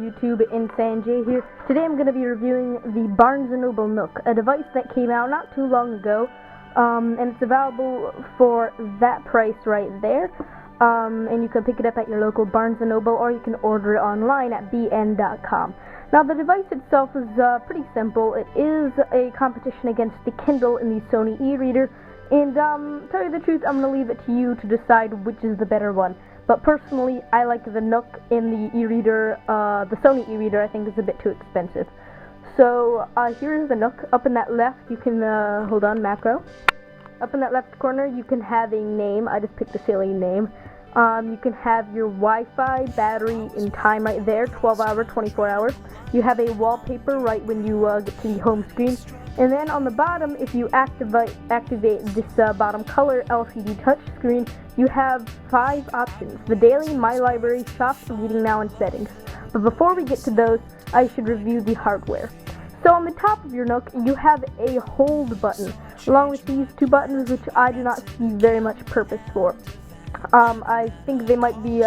YouTube, insanj here. Today I'm going to be reviewing the Barnes & Noble Nook, a device that came out not too long ago, and it's available for that price right there, and you can pick it up at your local Barnes & Noble, or you can order it online at bn.com. Now the device itself is pretty simple. It is a competition against the Kindle and the Sony e-reader, and tell you the truth, I'm going to leave it to you to decide which is the better one. But personally, I like the Nook in the e-reader. The Sony e-reader I think is a bit too expensive. So here's the Nook. Up in that left, you can, hold on, macro. Up in that left corner, you can have a name. I just picked a silly name. You can have your Wi-Fi, battery, and time right there, 12 hours, 24 hours. You have a wallpaper right when you get to the home screen. And then on the bottom, if you activate this bottom color LCD touchscreen, you have 5 options: the daily, my library, shop, reading now, and settings. But before we get to those, I should review the hardware. So on the top of your Nook, you have a hold button, along with these 2 buttons, which I do not see very much purpose for. I think they might be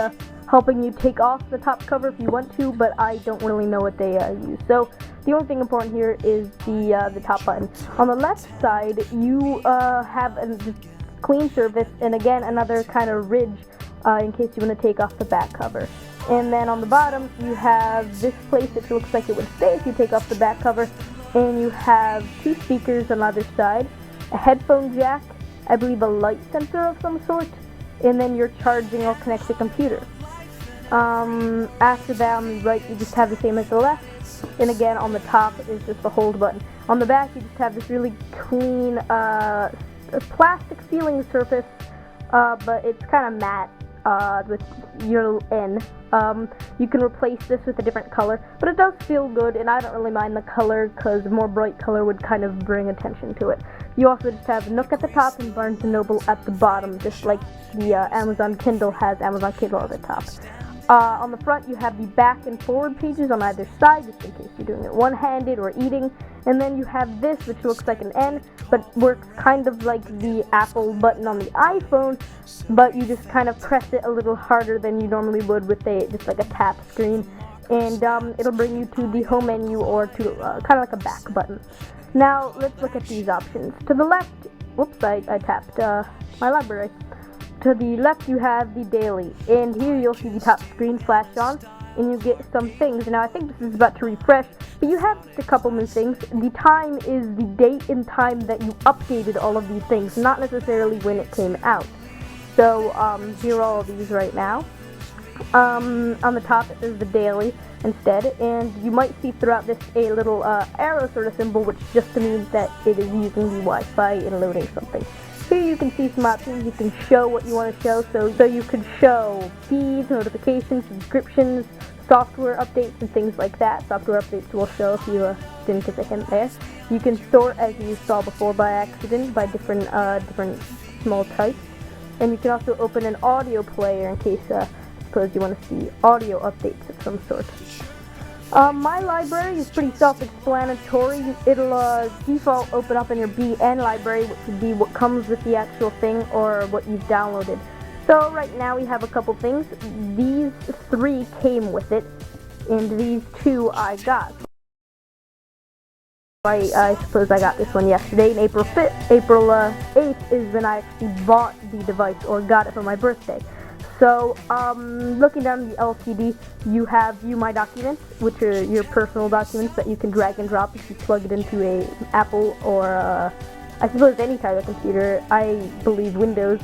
helping you take off the top cover if you want to, but I don't really know what they use. So the only thing important here is the top button. On the left side, you have a clean surface, and again another kind of ridge in case you want to take off the back cover. And then on the bottom, you have this place that looks like it would stay if you take off the back cover, and you have 2 speakers on either side, a headphone jack, I believe a light sensor of some sort, and then your charging or connected computer. After that, on the right, you just have the same as the left, and again on the top is just the hold button. On the back, you just have this really clean plastic feeling surface, but it's kind of matte with your end. You can replace this with a different color, but it does feel good, and I don't really mind the color because more bright color would kind of bring attention to it. You also just have Nook at the top and Barnes & Noble at the bottom, just like the Amazon Kindle has Amazon Kindle at the top. On the front, you have the back and forward pages on either side, just in case you're doing it one-handed or eating. And then you have this, which looks like an N, but works kind of like the Apple button on the iPhone, but you just kind of press it a little harder than you normally would with just like a tap screen, and it'll bring you to the home menu or to kind of like a back button. Now, let's look at these options. To the left, whoops, I tapped my library. To the left, you have the daily, and here you'll see the top screen flash on, and you get some things. Now, I think this is about to refresh, but you have just a couple new things. The time is the date and time that you updated all of these things, not necessarily when it came out. So, here are all of these right now. On the top, it says the daily instead, and you might see throughout this a little arrow sort of symbol, which just means that it is using the Wi-Fi and loading something. Here you can see some options. You can show what you want to show, so you could show feeds, notifications, subscriptions, software updates, and things like that. Software updates will show if you didn't get the hint there. You can sort, as you saw before by accident, by different small types. And you can also open an audio player in case, suppose you want to see audio updates of some sort. My library is pretty self-explanatory. It'll default open up in your BN library, which would be what comes with the actual thing or what you've downloaded. So right now we have a couple things. These 3 came with it, and these 2 I got. I suppose I got this one yesterday, and April 8th is when I actually bought the device or got it for my birthday. So, looking down the LCD, you have View My Documents, which are your personal documents that you can drag and drop if you plug it into a Apple or, I suppose any type of computer. I believe Windows,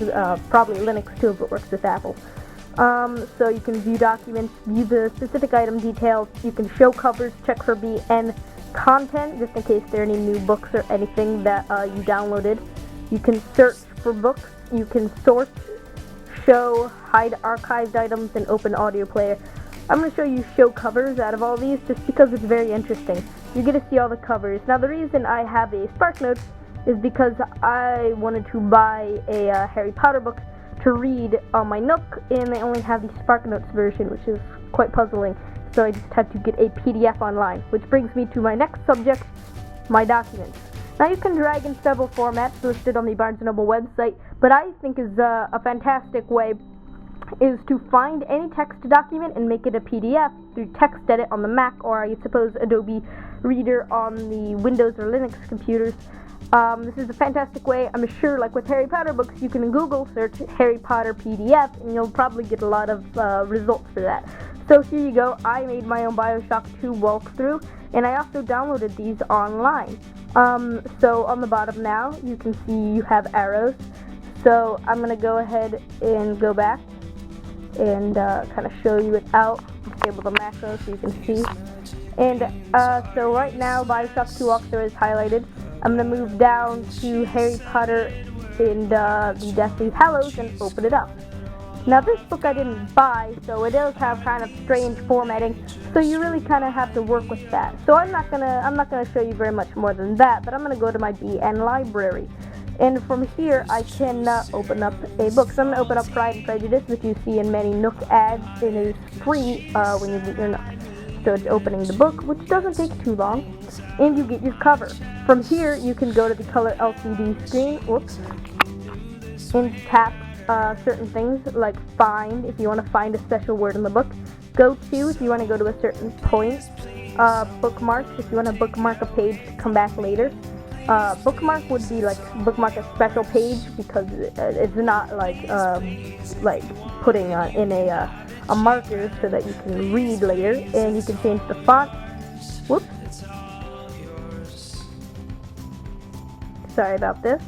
probably Linux too if it works with Apple. So you can view documents, view the specific item details, you can show covers, check for BN content, just in case there are any new books or anything that you downloaded. You can search for books, you can sort, show, hide archived items, and open audio player. I'm going to show you show covers out of all these just because it's very interesting. You get to see all the covers. Now the reason I have a SparkNotes is because I wanted to buy a Harry Potter book to read on my Nook, and they only have the SparkNotes version, which is quite puzzling. So I just had to get a PDF online, which brings me to my next subject, my documents. Now you can drag in several formats listed on the Barnes & Noble website, but I think is a fantastic way is to find any text document and make it a PDF through TextEdit on the Mac, or I suppose Adobe Reader on the Windows or Linux computers. This is a fantastic way. I'm sure, like with Harry Potter books, you can Google search Harry Potter PDF, and you'll probably get a lot of results for that. So here you go. I made my own Bioshock 2 walkthrough, and I also downloaded these online. So on the bottom now, you can see you have arrows. So I'm going to go ahead and go back and kind of show you without. Disable the macro so you can see. And so right now, Bioshock 2 walkthrough is highlighted. I'm going to move down to Harry Potter and the Deathly Hallows and open it up. Now this book I didn't buy, so it does have kind of strange formatting, so you really kind of have to work with that. So I'm not gonna show you very much more than that, but I'm gonna go to my BN library. And from here, I can open up a book. So I'm going to open up Pride and Prejudice, which you see in many Nook ads, and it is free when you get your Nook. So it's opening the book, which doesn't take too long, and you get your cover. From here, you can go to the color LCD screen, and tap certain things like find, if you want to find a special word in the book. Go to, if you want to go to a certain point. Bookmarks, if you want to bookmark a page to come back later. Bookmark would be like bookmark a special page, because it's not like putting in a marker so that you can read later, and you can change the font. Whoops. Sorry about this.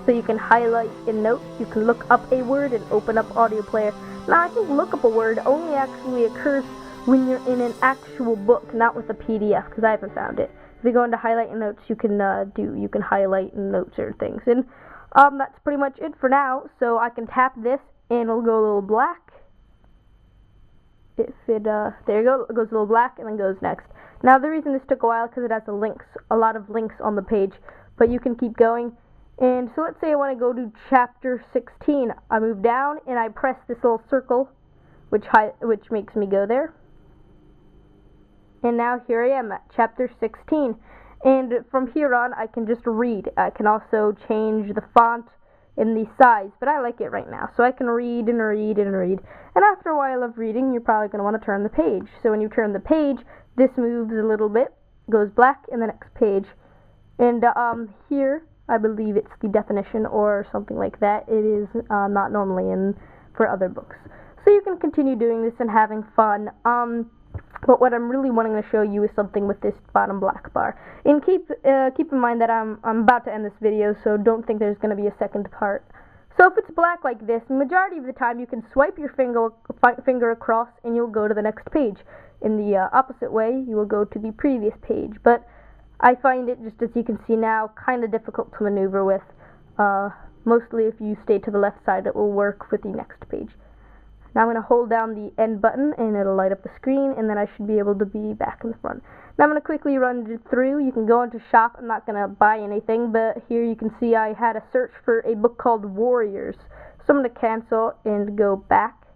So you can highlight in notes, you can look up a word and open up audio player. Now I think look up a word only actually occurs when you're in an actual book, not with a PDF, because I haven't found it. If you go into highlight and notes, you can highlight and note certain things. And that's pretty much it for now. So I can tap this and it'll go a little black. If it there you go, it goes a little black and then goes next. Now the reason this took a while is because it has a lot of links on the page, but you can keep going. And so let's say I want to go to chapter 16. I move down and I press this little circle, which makes me go there. And now here I am at chapter 16. And from here on, I can just read. I can also change the font and the size, but I like it right now. So I can read and read and read. And after a while of reading, you're probably going to want to turn the page. So when you turn the page, this moves a little bit, goes black, and the next page. And here, I believe it's the definition or something like that. It is not normally in for other books. So you can continue doing this and having fun. But what I'm really wanting to show you is something with this bottom black bar. And keep in mind that I'm about to end this video, so don't think there's going to be a second part. So if it's black like this, majority of the time you can swipe your finger across and you'll go to the next page. In the opposite way, you will go to the previous page. But I find it, just as you can see now, kind of difficult to maneuver with. Mostly if you stay to the left side, it will work with the next page. Now I'm going to hold down the end button and it'll light up the screen, and then I should be able to be back in the front. Now I'm going to quickly run through. You can go into shop. I'm not going to buy anything, but here you can see I had a search for a book called Warriors. So I'm going to cancel and go back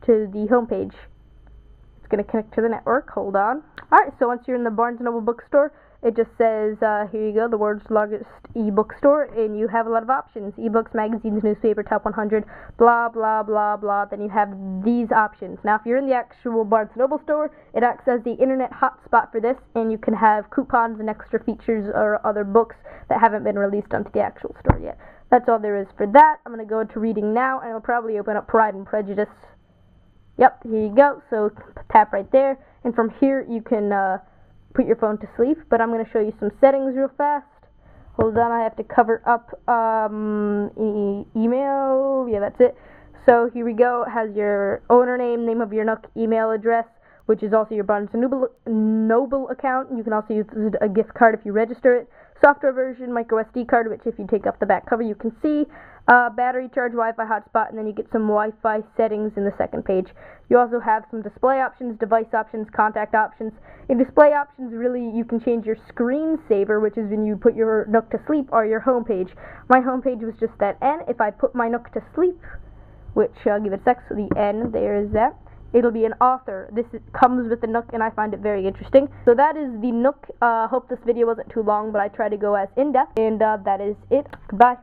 to the home page. It's going to connect to the network. Hold on. Alright, so once you're in the Barnes & Noble bookstore, it just says, here you go, the world's largest ebook store, and you have a lot of options. Ebooks, magazines, newspaper, top 100, blah, blah, blah, blah. Then you have these options. Now, if you're in the actual Barnes & Noble store, it acts as the internet hotspot for this, and you can have coupons and extra features or other books that haven't been released onto the actual store yet. That's all there is for that. I'm going to go into reading now, and it'll probably open up Pride and Prejudice. Yep, here you go. So tap right there, and from here you can put your phone to sleep, but I'm going to show you some settings real fast. Hold on, I have to cover up email. Yeah, that's it. So here we go. It has your owner name, name of your Nook, email address, which is also your Barnes & Noble account. You can also use a gift card if you register it. Software version, micro SD card, which if you take off the back cover you can see. Battery charge, Wi-Fi hotspot, and then you get some Wi-Fi settings in the second page. You also have some display options, device options, contact options. In display options, really, you can change your screensaver, which is when you put your Nook to sleep, or your home page. My home page was just that N. If I put my Nook to sleep, which I'll give it a sec, so the N, there is that. It'll be an author. This comes with the Nook, and I find it very interesting. So that is the Nook. Hope this video wasn't too long, but I tried to go as in-depth, and that is it. Goodbye.